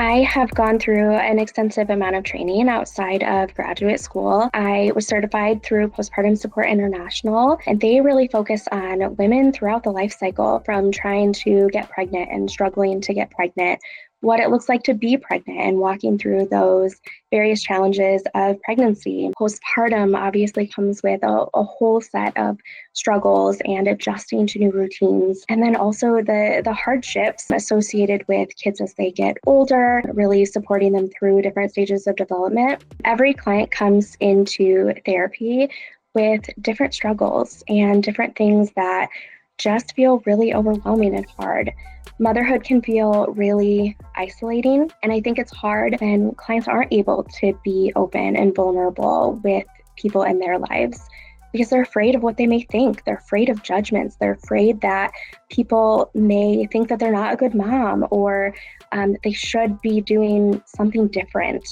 I have gone through an extensive amount of training outside of graduate school. I was certified through Postpartum Support International, and they really focus on women throughout the life cycle, from trying to get pregnant and struggling to get pregnant, what it looks like to be pregnant, and walking through those various challenges of pregnancy. Postpartum obviously comes with a whole set of struggles and adjusting to new routines. And then also the hardships associated with kids as they get older, really supporting them through different stages of development. Every client comes into therapy with different struggles and different things that just feel really overwhelming and hard. Motherhood can feel really isolating, and I think it's hard when clients aren't able to be open and vulnerable with people in their lives because they're afraid of what they may think. They're afraid of judgments. They're afraid that people may think that they're not a good mom, or that they should be doing something different.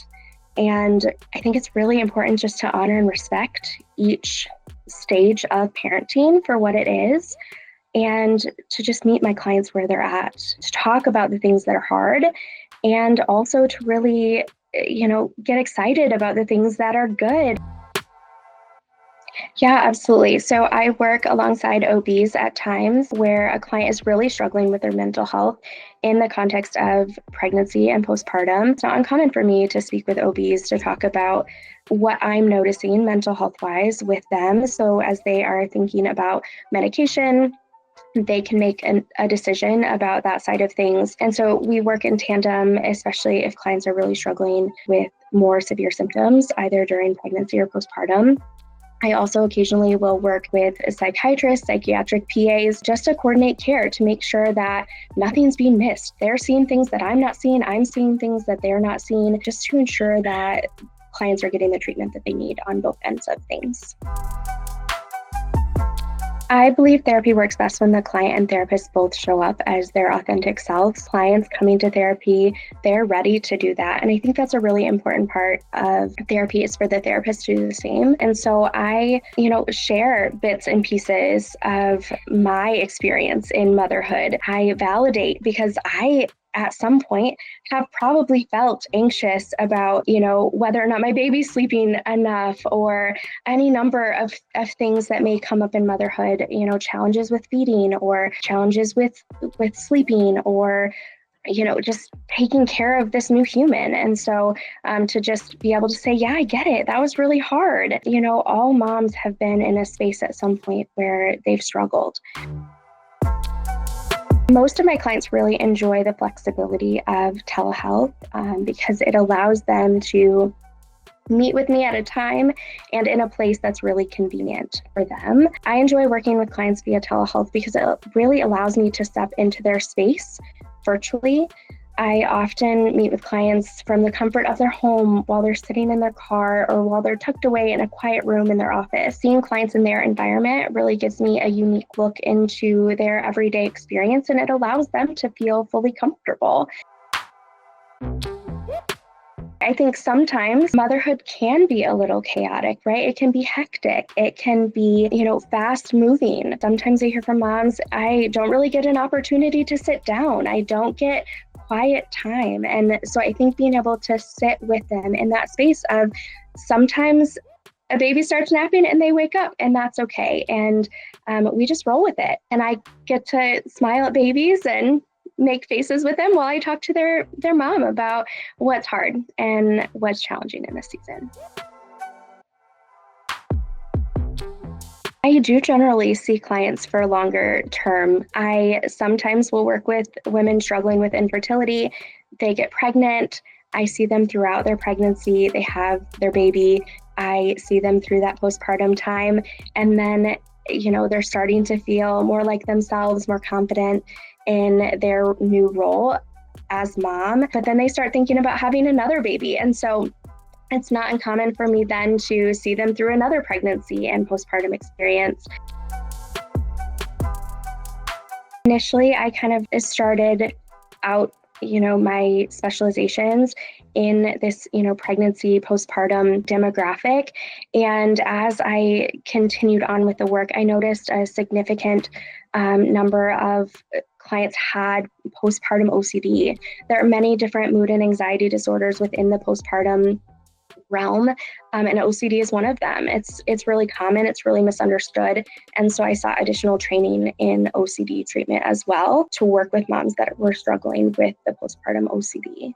And I think it's really important just to honor and respect each stage of parenting for what it is, and to just meet my clients where they're at, to talk about the things that are hard, and also to really, get excited about the things that are good. Yeah, absolutely. So I work alongside OBs at times where a client is really struggling with their mental health in the context of pregnancy and postpartum. It's not uncommon for me to speak with OBs to talk about what I'm noticing mental health wise with them. So as they are thinking about medication, they can make a decision about that side of things. And so we work in tandem, especially if clients are really struggling with more severe symptoms, either during pregnancy or postpartum. I also occasionally will work with psychiatrists, psychiatric PAs, just to coordinate care to make sure that nothing's being missed. They're seeing things that I'm not seeing, I'm seeing things that they're not seeing, just to ensure that clients are getting the treatment that they need on both ends of things. I believe therapy works best when the client and therapist both show up as their authentic selves. Clients coming to therapy, they're ready to do that. And I think that's a really important part of therapy, is for the therapist to do the same. And so I, share bits and pieces of my experience in motherhood. I validate, because I at some point have probably felt anxious about, whether or not my baby's sleeping enough, or any number of things that may come up in motherhood, challenges with feeding, or challenges with sleeping, or just taking care of this new human. And so to just be able to say, yeah, I get it. That was really hard. All moms have been in a space at some point where they've struggled. Most of my clients really enjoy the flexibility of telehealth because it allows them to meet with me at a time and in a place that's really convenient for them. I enjoy working with clients via telehealth because it really allows me to step into their space virtually. I often meet with clients from the comfort of their home while they're sitting in their car, or while they're tucked away in a quiet room in their office. Seeing clients in their environment really gives me a unique look into their everyday experience, and it allows them to feel fully comfortable. I think sometimes motherhood can be a little chaotic, right? It can be hectic. It can be, fast moving. Sometimes I hear from moms, I don't really get an opportunity to sit down. I don't get quiet time. And so I think being able to sit with them in that space of, sometimes a baby starts napping and they wake up, and that's okay. And we just roll with it. And I get to smile at babies and make faces with them while I talk to their mom about what's hard and what's challenging in this season. I do generally see clients for longer term. I sometimes will work with women struggling with infertility. They get pregnant. I see them throughout their pregnancy. They have their baby. I see them through that postpartum time. And then, they're starting to feel more like themselves, more confident in their new role as mom. But then they start thinking about having another baby. And so it's not uncommon for me then to see them through another pregnancy and postpartum experience. Initially, I kind of started out, my specializations in this, pregnancy, postpartum demographic. And as I continued on with the work, I noticed a significant number of clients had postpartum OCD. There are many different mood and anxiety disorders within the postpartum realm, and OCD is one of them. It's really common, it's really misunderstood, and so I saw additional training in OCD treatment as well to work with moms that were struggling with the postpartum OCD.